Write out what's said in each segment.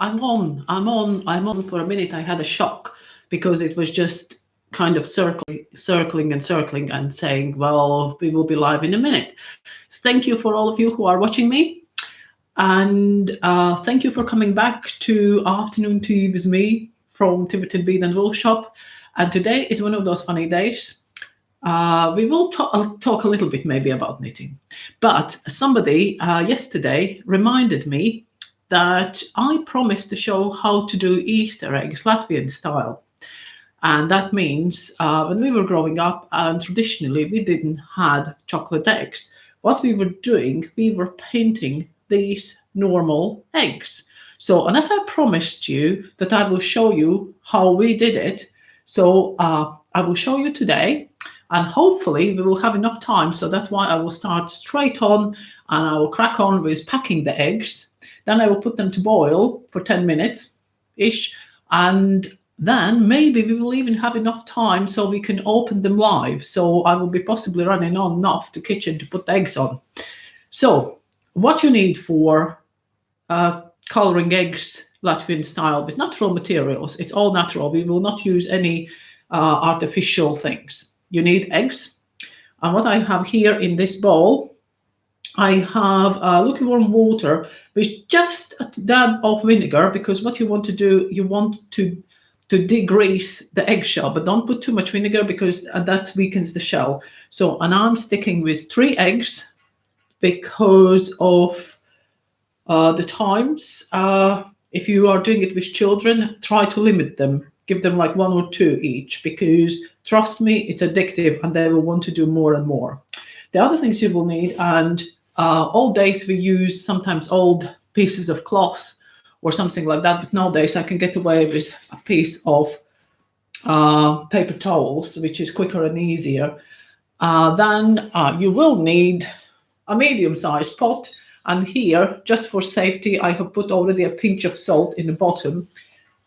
I'm on for a minute. I had a shock because it was just kind of circling and saying, well, we will be live in a minute. Thank you for all of you who are watching me. And thank you for coming back to Afternoon Tea with me from Tiverton, Bead and Wool Shop. And today is one of those funny days. We will talk a little bit maybe about knitting. But somebody yesterday reminded me that I promised to show how to do Easter eggs Latvian style. And that means when we were growing up, and traditionally we didn't had chocolate eggs, what we were doing, we were painting these normal eggs. So, and as I promised you that I will show you how we did it, so I will show you today, and hopefully we will have enough time. So that's why I will start straight on, and I will crack on with packing the eggs. Then I will put them to boil for 10 minutes-ish, and then maybe we will even have enough time so we can open them live. So I will be possibly running on and off the kitchen to put the eggs on. So what you need for colouring eggs Latvian style with natural materials, it's all natural. We will not use any artificial things. You need eggs. And what I have here in this bowl, I have lukewarm water with just a dab of vinegar, because what you want to do, you want to degrease the eggshell, but don't put too much vinegar because that weakens the shell. So, and I'm sticking with 3 eggs because of the times. If you are doing it with children, try to limit them. Give them like 1 or 2 each, because trust me, it's addictive and they will want to do more and more. The other things you will need, and old days we use sometimes old pieces of cloth or something like that, but nowadays I can get away with a piece of paper towels, which is quicker and easier. Then you will need a medium-sized pot, and here, just for safety, I have put already a pinch of salt in the bottom,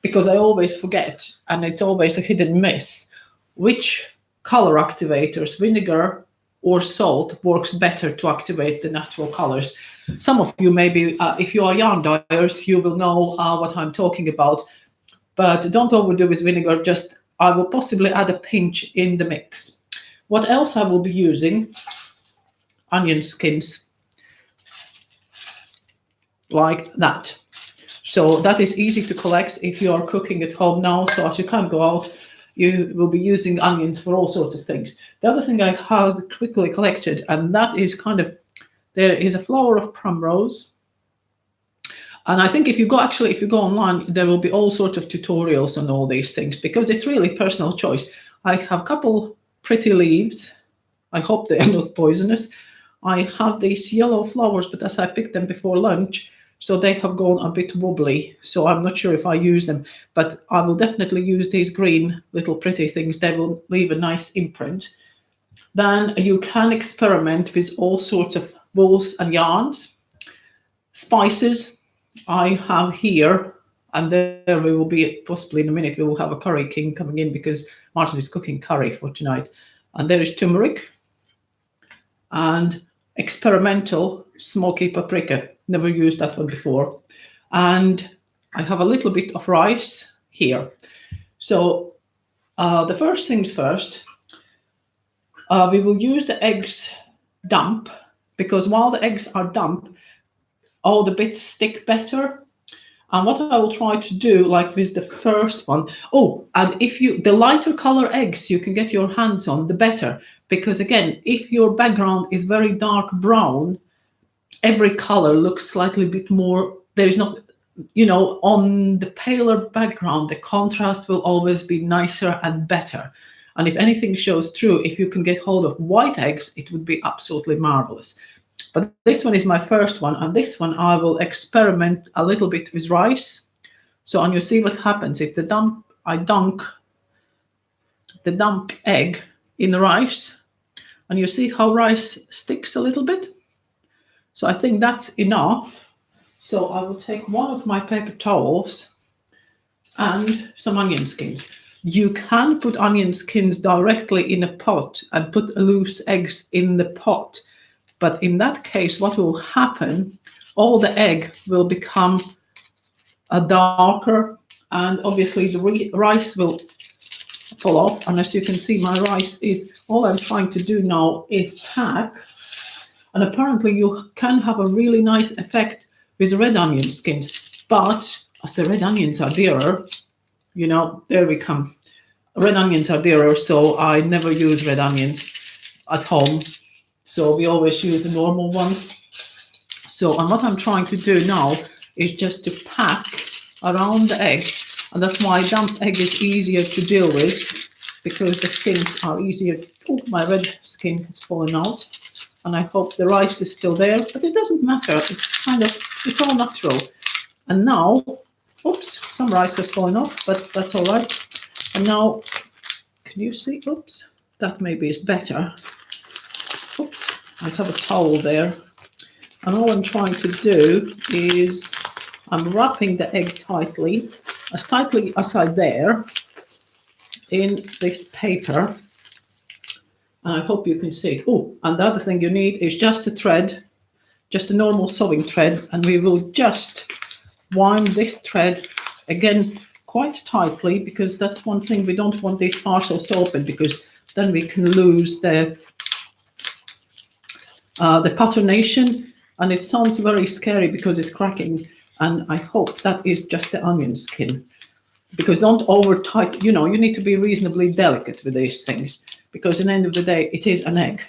because I always forget, and it's always a hidden miss, which color activators, vinegar or salt, works better to activate the natural colors. Some of you maybe, if you are yarn dyers, you will know what I'm talking about, but don't overdo with vinegar. Just, I will possibly add a pinch in the mix. What else I will be using? Onion skins, like that. So that is easy to collect if you are cooking at home now. So as you can't go out, you will be using onions for all sorts of things. The other thing I have quickly collected, and that is kind of, there is a flower of primrose. And I think if you go online, there will be all sorts of tutorials on all these things, because it's really personal choice. I have a couple pretty leaves. I hope they are not poisonous. I have these yellow flowers, but as I picked them before lunch, so they have gone a bit wobbly. So I'm not sure if I use them, but I will definitely use these green little pretty things. They will leave a nice imprint. Then you can experiment with all sorts of wools and yarns. Spices I have here, and there we will be possibly in a minute. We will have a curry king coming in because Martin is cooking curry for tonight. And there is turmeric and experimental smoky paprika. Never used that one before. And I have a little bit of rice here. So the first things first, we will use the eggs damp, because while the eggs are damp, all the bits stick better. And what I will try to do, like with the first one, and if the lighter color eggs you can get your hands on, the better. Because again, if your background is very dark brown, every color looks slightly bit more, there is not, on the paler background, the contrast will always be nicer and better. And if anything shows through, if you can get hold of white eggs, it would be absolutely marvelous. But this one is my first one, and this one I will experiment a little bit with rice. So, and you see what happens if I dunk the damp egg in the rice, and you see how rice sticks a little bit. So I think that's enough. So I will take one of my paper towels and some onion skins. You can put onion skins directly in a pot and put loose eggs in the pot. But in that case, what will happen, all the egg will become darker, and obviously the rice will fall off. And as you can see, my rice is, all I'm trying to do now is pack. And apparently you can have a really nice effect with red onion skins, but as the red onions are dearer, you know, there we come. Red onions are dearer, so I never use red onions at home. So we always use the normal ones. So, and what I'm trying to do now is just to pack around the egg. And that's why damp egg is easier to deal with, because the skins are easier. Oh, my red skin has fallen out. And I hope the rice is still there, but it doesn't matter. It's all natural. And now, oops, some rice has fallen off, but that's all right. And now, can you see? Oops, that maybe is better. Oops, I have a towel there. And all I'm trying to do is I'm wrapping the egg tightly as I dare in this paper. And I hope you can see. Oh, and the other thing you need is just a thread, just a normal sewing thread. And we will just wind this thread again quite tightly, because that's one thing, we don't want these parcels to open, because then we can lose the patternation, and it sounds very scary because it's cracking. And I hope that is just the onion skin, because don't over tight, you know, you need to be reasonably delicate with these things, because at the end of the day it is an egg.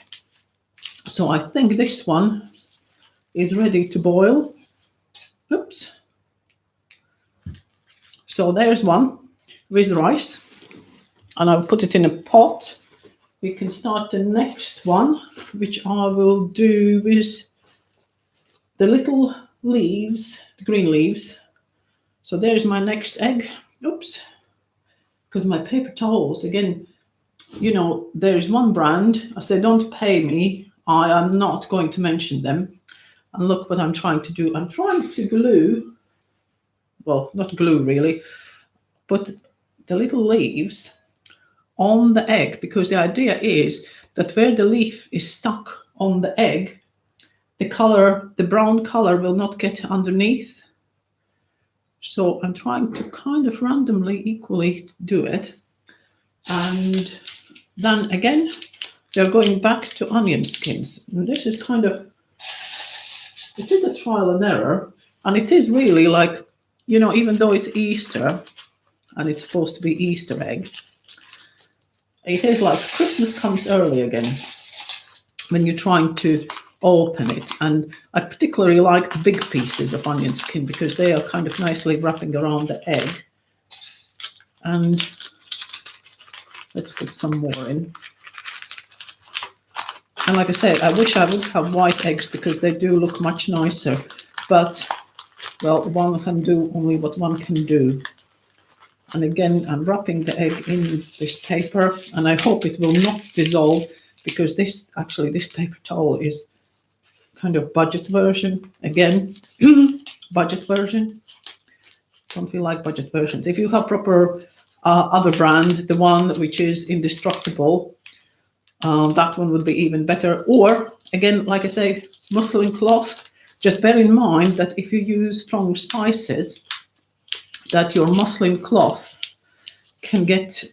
So I think this one is ready to boil. Oops. So there's one with rice, and I'll put it in a pot. We can start the next one, which I will do with the little leaves, the green leaves. So there's my next egg. Oops. Because my paper towels, again, you know, there's one brand, as they don't pay me, I am not going to mention them. And look what I'm trying to do. I'm trying to glue, well, not glue really, but the little leaves on the egg, because the idea is that where the leaf is stuck on the egg, the color, the brown color, will not get underneath. So I'm trying to kind of randomly equally do it. And then again, they're going back to onion skins. And this is kind of, it is a trial and error. And it is really like, you know, even though it's Easter and it's supposed to be Easter egg, it is like Christmas comes early again when you're trying to open it. And I particularly like the big pieces of onion skin, because they are kind of nicely wrapping around the egg. And let's put some more in. And like I said, I wish I would have white eggs, because they do look much nicer. But, well, one can do only what one can do. And again, I'm wrapping the egg in this paper, and I hope it will not dissolve, because this paper towel is kind of budget version. Again, budget version. Don't feel like budget versions. If you have proper other brand, the one which is indestructible, that one would be even better. Or again, like I say, muslin cloth. Just bear in mind that if you use strong spices, that your muslin cloth can get,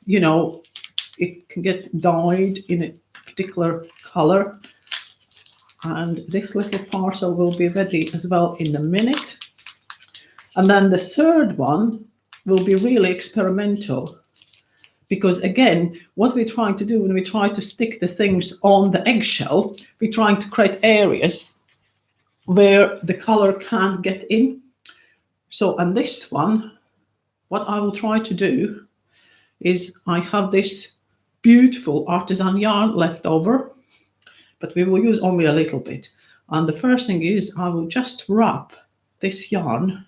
you know, it can get dyed in a particular color. And this little parcel will be ready as well in a minute. And then the third one will be really experimental, because again, what we're trying to do when we try to stick the things on the eggshell, we're trying to create areas where the color can't get in. So on this one, what I will try to do is, I have this beautiful artisan yarn left over, but we will use only a little bit. And the first thing is, I will just wrap this yarn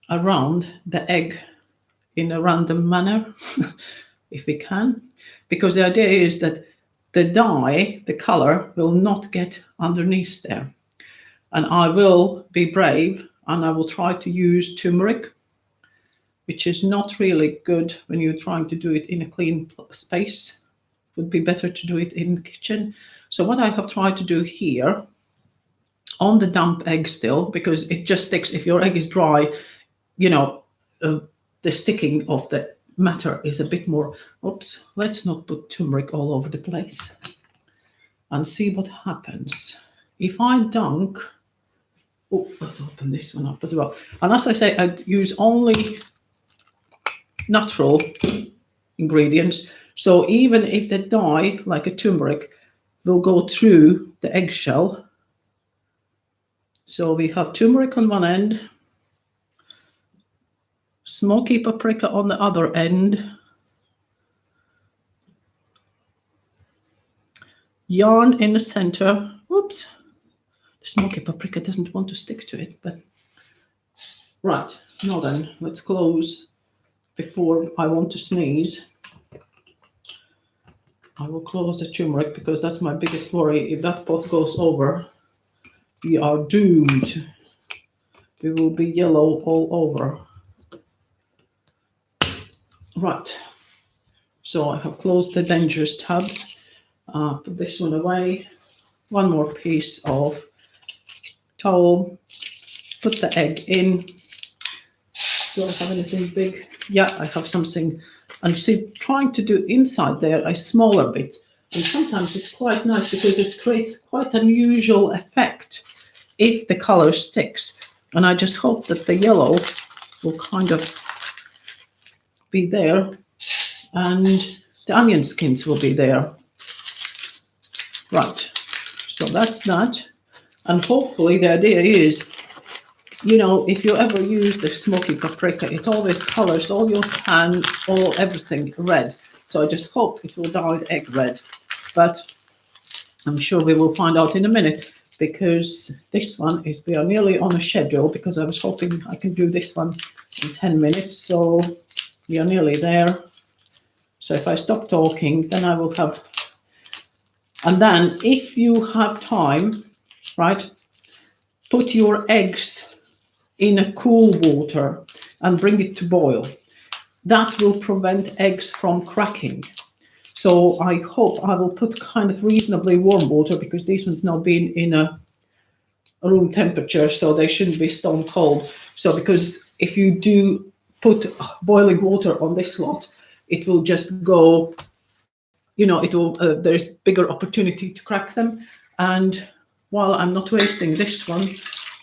around the egg in a random manner, if we can, because the idea is that the dye, the color, will not get underneath there. And I will be brave, and I will try to use turmeric, which is not really good when you're trying to do it in a clean space. It would be better to do it in the kitchen. So what I have tried to do here on the damp egg still, because it just sticks. If your egg is dry, you know, the sticking of the matter is a bit more. Oops, let's not put turmeric all over the place and see what happens. If I dunk, oh, let's open this one up as well. And as I say, I'd use only natural ingredients. So even if the dye, like a turmeric, will go through the eggshell. So we have turmeric on one end, smoky paprika on the other end, yarn in the center. Oops, the smoky paprika doesn't want to stick to it, but right, now then, let's close before I want to sneeze. I will close the turmeric because that's my biggest worry. If that pot goes over, we are doomed. We will be yellow all over. Right, so I have closed the dangerous tabs. Put this one away. One more piece of towel. Put the egg in. Do I have anything big? Yeah, I have something. And you see, trying to do inside there a smaller bit. And sometimes it's quite nice because it creates quite an unusual effect if the color sticks. And I just hope that the yellow will kind of be there and the onion skins will be there. Right, so that's that. And hopefully the idea is, you know, if you ever use the smoky paprika, it always colors all your pan, everything red. So I just hope it will dye the egg red. But I'm sure we will find out in a minute, because this one is, we are nearly on a schedule, because I was hoping I can do this one in 10 minutes. So we are nearly there. So if I stop talking, then I will have, and then if you have time, right, put your eggs in a cool water and bring it to boil. That will prevent eggs from cracking. So I hope I will put kind of reasonably warm water, because these ones now been in a room temperature, so they shouldn't be stone cold. So because if you do put boiling water on this lot, it will just go, you know, it will, there's bigger opportunity to crack them. And while I'm not wasting this one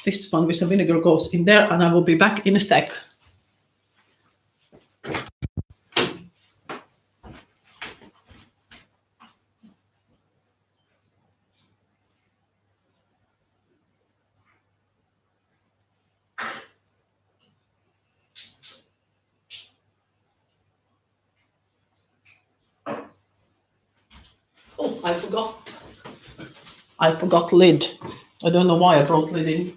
with some vinegar goes in there, and I will be back in a sec. Oh, I forgot lid. I don't know why I brought lid in.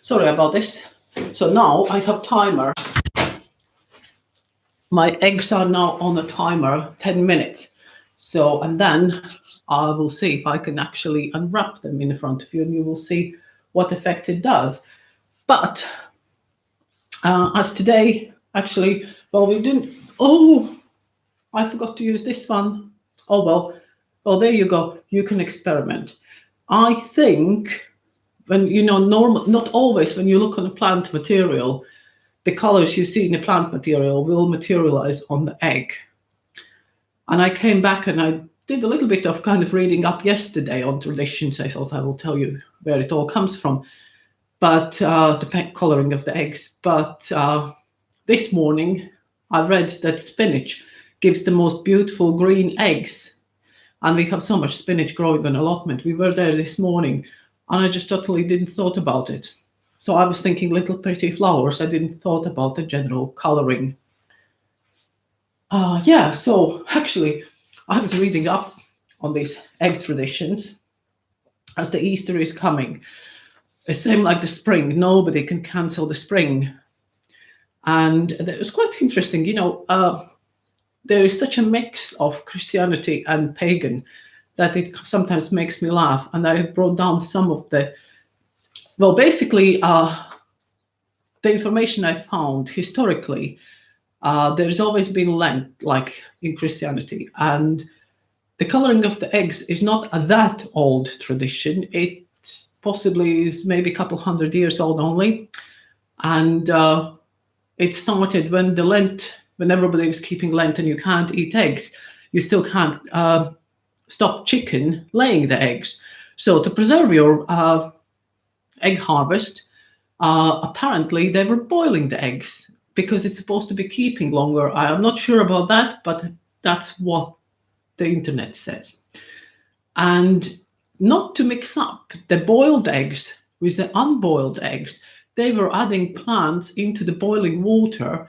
Sorry about this. So now I have timer. My eggs are now on a timer, 10 minutes. So, and then I will see if I can actually unwrap them in front of you, and you will see what effect it does. But as today, actually, well, we didn't, oh, I forgot to use this one. Oh, well, there you go. You can experiment. I think when, you know, normal, not always when you look on a plant material, the colors you see in the plant material will materialize on the egg. And I came back and I did a little bit of kind of reading up yesterday on traditions. I thought I will tell you where it all comes from, but the coloring of the eggs. But this morning I read that spinach gives the most beautiful green eggs. And we have so much spinach growing on allotment. We were there this morning and I just totally didn't thought about it. So I was thinking little pretty flowers. I didn't thought about the general coloring. Yeah, so actually I was reading up on these egg traditions as the Easter is coming. It's same like the spring. Nobody can cancel the spring. And it was quite interesting, you know, there is such a mix of Christianity and pagan that it sometimes makes me laugh. And I brought down some of the, well, basically, the information I found historically, there's always been Lent, like in Christianity, and the coloring of the eggs is not a that old tradition. It possibly is maybe a couple 100 years old only, and it started when the Lent, when everybody was keeping Lent and you can't eat eggs, you still can't stop chicken laying the eggs. So to preserve your egg harvest, apparently they were boiling the eggs because it's supposed to be keeping longer. I'm not sure about that, but that's what the internet says. And not to mix up the boiled eggs with the unboiled eggs, they were adding plants into the boiling water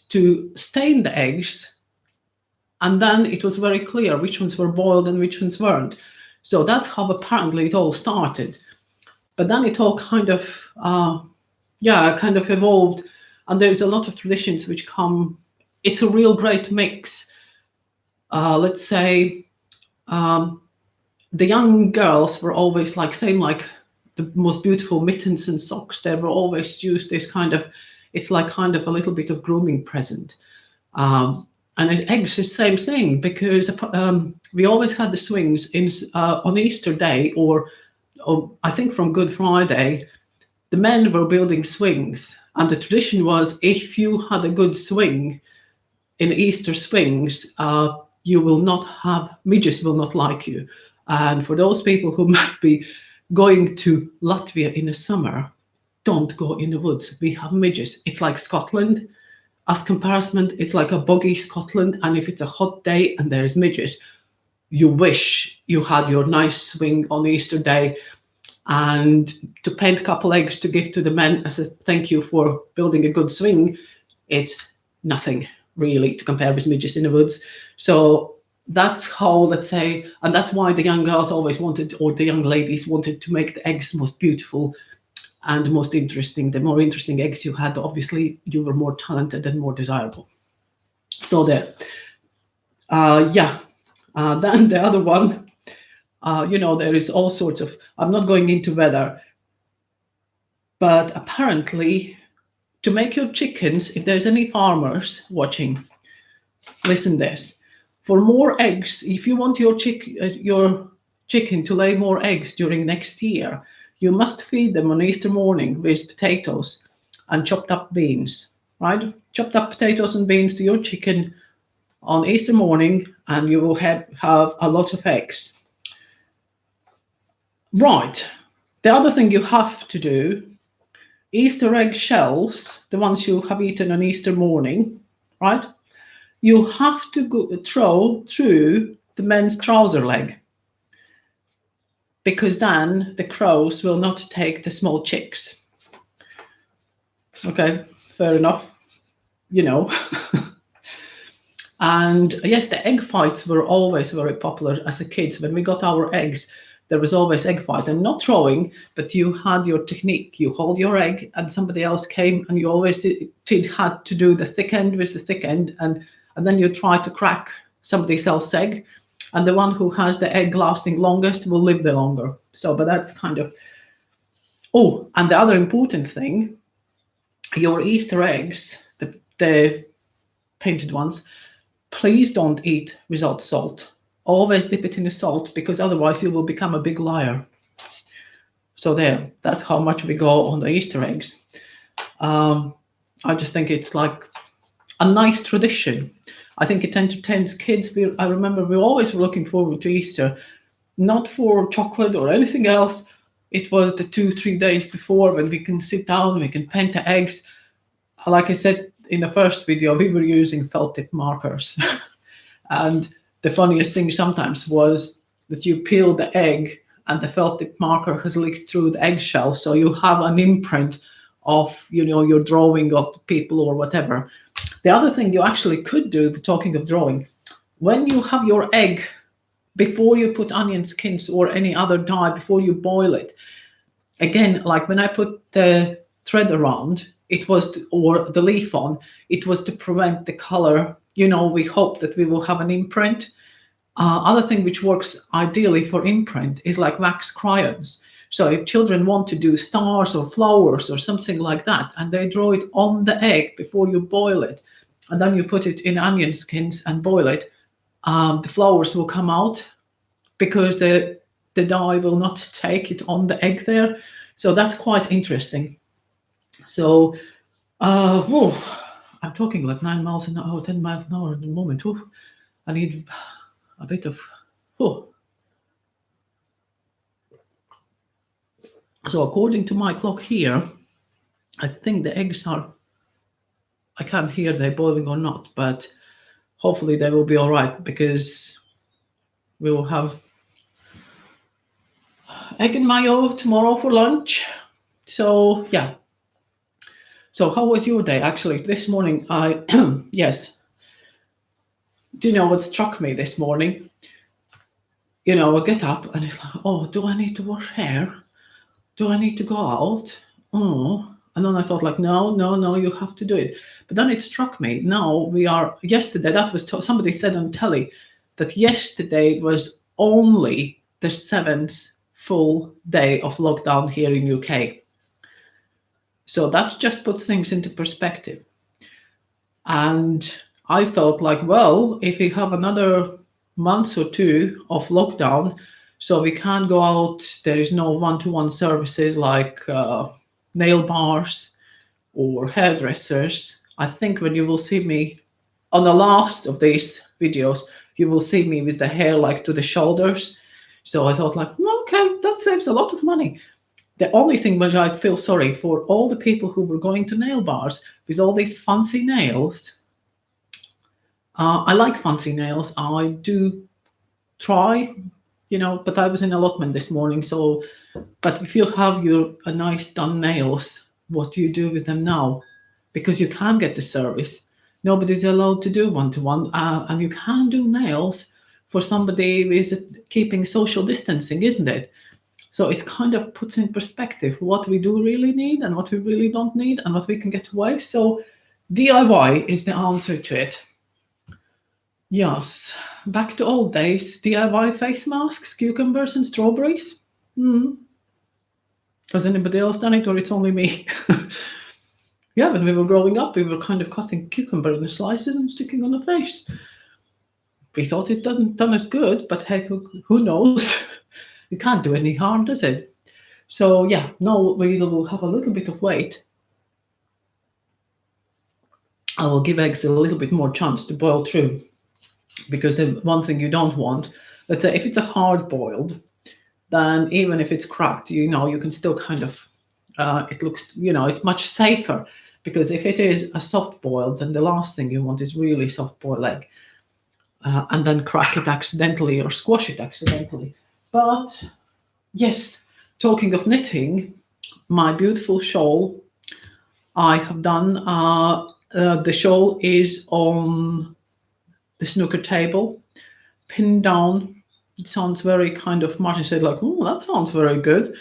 to stain the eggs, and then it was very clear which ones were boiled and which ones weren't. So that's how apparently it all started. But then it all kind of evolved, and there's a lot of traditions which come. It's a real great mix. Let's say the young girls were always like saying like the most beautiful mittens and socks. They were always used this kind of, it's like kind of a little bit of grooming present. And eggs is the same thing, because we always had the swings on Easter Day, or I think from Good Friday, the men were building swings. And the tradition was, if you had a good swing in Easter swings, you will not have, midges will not like you. And for those people who might be going to Latvia in the summer, don't go in the woods. We have midges. It's like Scotland. As comparison, it's like a boggy Scotland. And if it's a hot day and there's midges, you wish you had your nice swing on Easter Day. And to paint a couple eggs to give to the men as a thank you for building a good swing, it's nothing really to compare with midges in the woods. So that's how, let's say, and that's why the young girls always wanted, or the young ladies wanted, to make the eggs most beautiful and most interesting. The more interesting eggs you had, obviously you were more talented and more desirable. So there. Then the other one, there is all sorts of, I'm not going into weather, but apparently to make your chickens, if there's any farmers watching, listen this. For more eggs, if you want your chicken to lay more eggs during next year, you must feed them on Easter morning with potatoes and chopped up beans, right? Chopped up potatoes and beans to your chicken on Easter morning, and you will have a lot of eggs. Right. The other thing you have to do, Easter egg shells, the ones you have eaten on Easter morning, right? You have to throw through the men's trouser leg, because then the crows will not take the small chicks. Okay, fair enough. And yes, the egg fights were always very popular as a kids. When we got our eggs, there was always egg fight, and not throwing, but you had your technique. You hold your egg and somebody else came, and you always had to do the thick end with the thick end, and then you try to crack somebody else's egg, and the one who has the egg lasting longest will live the longer. So, but that's kind of, oh, and the other important thing, your Easter eggs, the painted ones, please don't eat without salt. Always dip it in the salt, because otherwise you will become a big liar. So there, that's how much we go on the Easter eggs. I just think it's like a nice tradition. I think it entertains kids. I remember we always were looking forward to Easter, not for chocolate or anything else. It was the 2-3 days before, when we can sit down, we can paint the eggs. Like I said in the first video, we were using felt tip markers. And the funniest thing sometimes was that you peel the egg and the felt tip marker has leaked through the eggshell. So you have an imprint of, your drawing of the people or whatever. The other thing you actually could do, talking of drawing, when you have your egg, before you put onion skins or any other dye, before you boil it, again, like when I put the thread around, or the leaf on, it was to prevent the color. We hope that we will have an imprint. Other thing which works ideally for imprint is like wax crayons. So if children want to do stars or flowers or something like that, and they draw it on the egg before you boil it, and then you put it in onion skins and boil it, the flowers will come out because the dye will not take it on the egg there. So that's quite interesting. So, whew, I'm talking like 9 miles an hour, 10 miles an hour at the moment. Whew, I need a bit of. Whew. So according to my clock here, I think the eggs are. I can't hear they're boiling or not, but hopefully they will be all right because we will have egg and mayo tomorrow for lunch. So yeah. So how was your day? Actually, this morning I yes. Do you know what struck me this morning? You know, I get up and it's like, oh, do I need to wash hair? Do I need to go out? Oh, and then I thought like, no, no, no, you have to do it. But then it struck me. Now we are yesterday. That was somebody said on telly that yesterday was only the 7th full day of lockdown here in UK. So that just puts things into perspective. And I thought, like, well, if we have another month or two of lockdown, so we can't go out, there is no one to one services like nail bars or hairdressers. I think when you will see me on the last of these videos, you will see me with the hair like to the shoulders. So I thought, like, okay, that saves a lot of money. The only thing which I feel sorry for all the people who were going to nail bars with all these fancy nails. I like fancy nails. I do try, but I was in allotment this morning. So, but if you have your a nice done nails, what do you do with them now? Because you can't get the service. Nobody's allowed to do one-to-one, and you can do nails for somebody who is keeping social distancing, isn't it? So it kind of puts in perspective what we do really need and what we really don't need and what we can get away. So DIY is the answer to it. Yes, back to old days. DIY face masks, cucumbers, and strawberries. Mm. Has anybody else done it, or it's only me? Yeah, when we were growing up, we were kind of cutting cucumber in slices and sticking on the face. We thought it doesn't done as good, but heck, who knows? It can't do any harm, does it? So yeah, no, we will have a little bit of weight. I will give eggs a little bit more chance to boil through, because the one thing you don't want, let's say if it's a hard boiled, then even if it's cracked, you can still kind of, it looks, it's much safer. Because if it is a soft boiled, then the last thing you want is really soft boiled egg, and then crack it accidentally or squash it accidentally. But yes, talking of knitting, my beautiful shawl I have done. The shawl is on the snooker table, pinned down. It sounds very kind of, Martin said, like, oh, that sounds very good.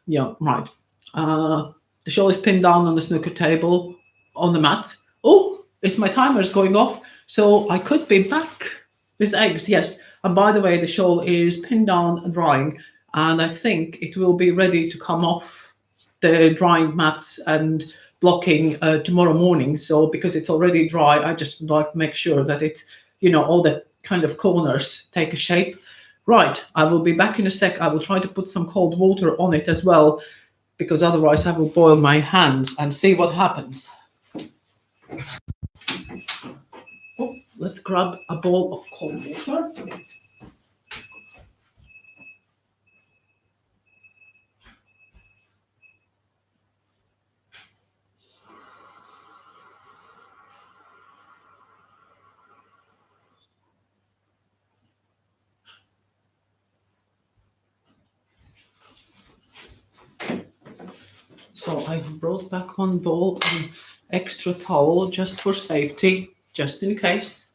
Yeah, right. The shawl is pinned down on the snooker table on the mat. Oh, it's my timer's going off. So I could be back with eggs, yes. And by the way, the shawl is pinned down and drying. And I think it will be ready to come off the drying mats and blocking tomorrow morning. So because it's already dry, I just like to make sure that it's, all the kind of corners take a shape. Right, I will be back in a sec. I will try to put some cold water on it as well, because otherwise I will boil my hands and see what happens. Oh, let's grab a bowl of cold water. So I have brought back one bowl and extra towel just for safety, just in case.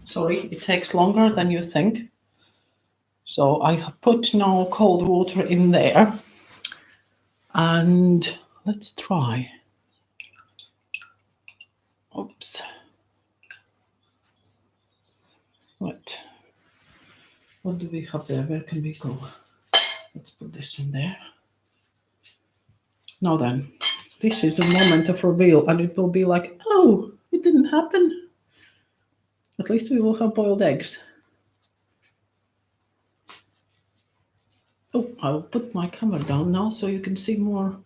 Sorry, it takes longer than you think. So I have put now cold water in there, and let's try. Oops. Right. What do we have there? Where can we go? Let's put this in there. Now then, this is a moment of reveal, and it will be like, oh, it didn't happen. At least we will have boiled eggs. Oh, I'll put my camera down now so you can see more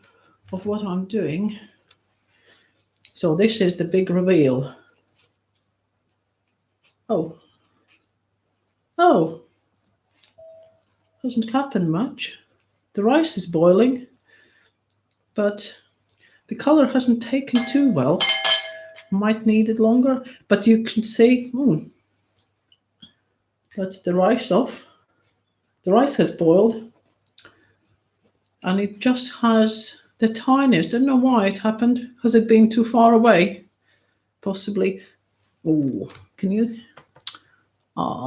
of what I'm doing. So this is the big reveal. Oh. Oh. Hasn't happened much. The rice is boiling, but the color hasn't taken too well. Might need it longer, but you can see, that's the rice off. The rice has boiled, and it just has the tiniest. I don't know why it happened. Has it been too far away? Possibly. Oh, can you?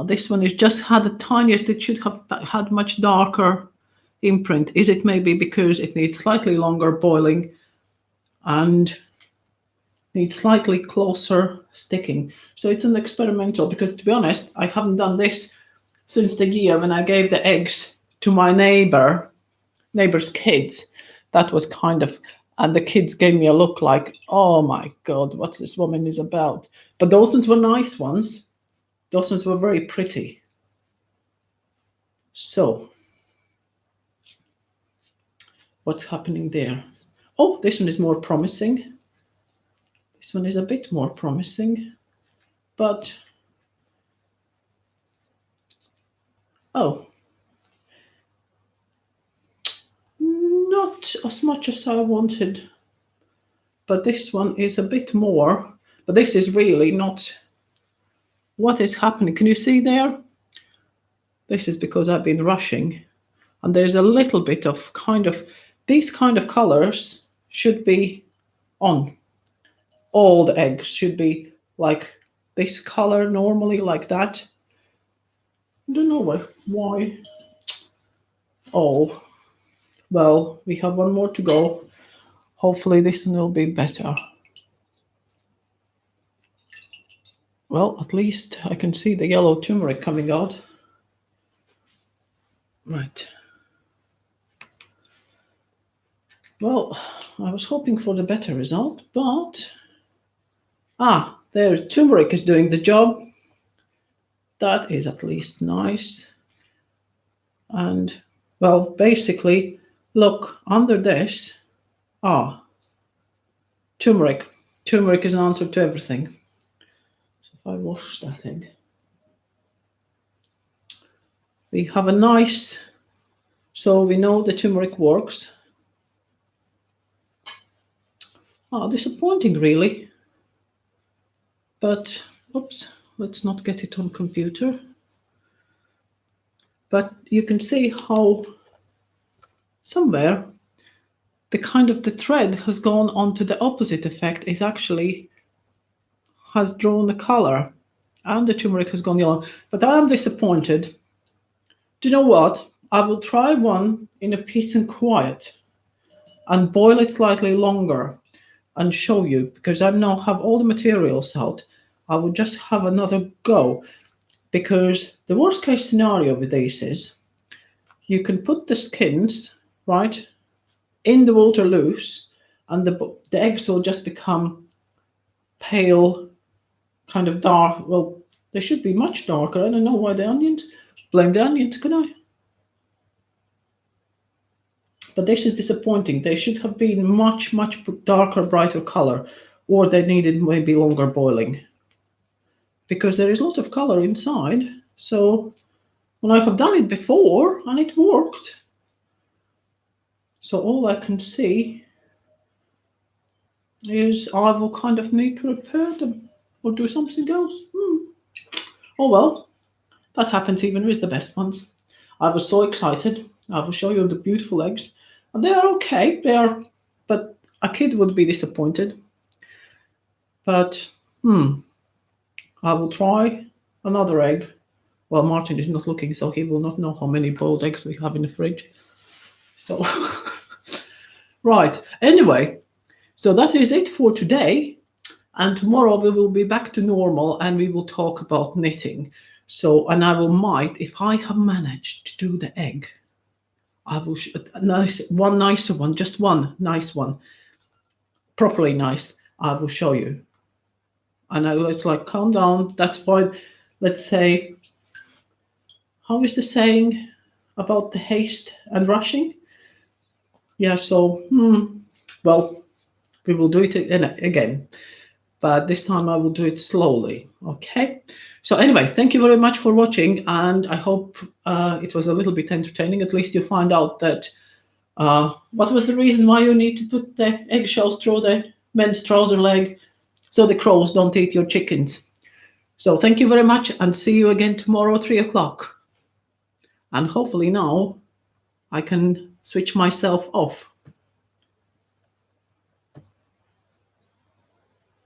This one is just had the tiniest. It should have had much darker imprint. Is it maybe because it needs slightly longer boiling and needs slightly closer sticking? So it's an experimental, because to be honest, I haven't done this since the year when I gave the eggs to my neighbor's kids. That was kind of, and the kids gave me a look like, oh my God, what's this woman is about? But those ones were nice ones. Those ones were very pretty. So, what's happening there? Oh, this one is more promising. This one is a bit more promising, but oh, not as much as I wanted. But this one is a bit more, but this is really not what is happening. Can you see there? This is because I've been rushing, and there's a little bit of these kind of colors should be on. All the eggs should be like this color normally, like that. I don't know why. Oh, well, we have one more to go. Hopefully this one will be better. Well, at least I can see the yellow turmeric coming out. Right. Well, I was hoping for the better result, but there, turmeric is doing the job. That is at least nice. And, well, basically, look, under this, turmeric. Turmeric is an answer to everything. So if I wash that egg, we have a nice, so we know the turmeric works. Disappointing really. But, oops, let's not get it on computer. But you can see how somewhere the thread has gone on to the opposite effect, is actually has drawn the color, and the turmeric has gone yellow. But I am disappointed. Do you know what? I will try one in a peace and quiet and boil it slightly longer and show you, because I now have all the materials out. I will just have another go, because the worst case scenario with these is you can put the skins right in the water loose, and the eggs will just become pale, kind of dark. Well, they should be much darker. I don't know why the onions. Blame the onions, can I? But this is disappointing. They should have been much, much darker, brighter color, or they needed maybe longer boiling, because there is a lot of color inside. So when I have done it before and it worked, so all I can see is I will kind of need to repair them or do something else. Oh well, that happens even with the best ones. I was so excited. I will show you the beautiful eggs. And they are okay. They are, but a kid would be disappointed. But I will try another egg. Well, Martin is not looking, so he will not know how many boiled eggs we have in the fridge. So, right. Anyway, so that is it for today. And tomorrow we will be back to normal and we will talk about knitting. So, and I will might, if I have managed to do the egg, I will one nicer one, just one nice one, properly nice. I will show you. And it's like, calm down. That's fine. Let's say, how is the saying about the haste and rushing? Yeah. So, well, we will do it again, but this time I will do it slowly. Okay. So anyway, thank you very much for watching, and I hope it was a little bit entertaining. At least you find out that what was the reason why you need to put the eggshells through the men's trouser leg so the crows don't eat your chickens. So thank you very much, and see you again tomorrow, 3 o'clock. And hopefully now I can switch myself off.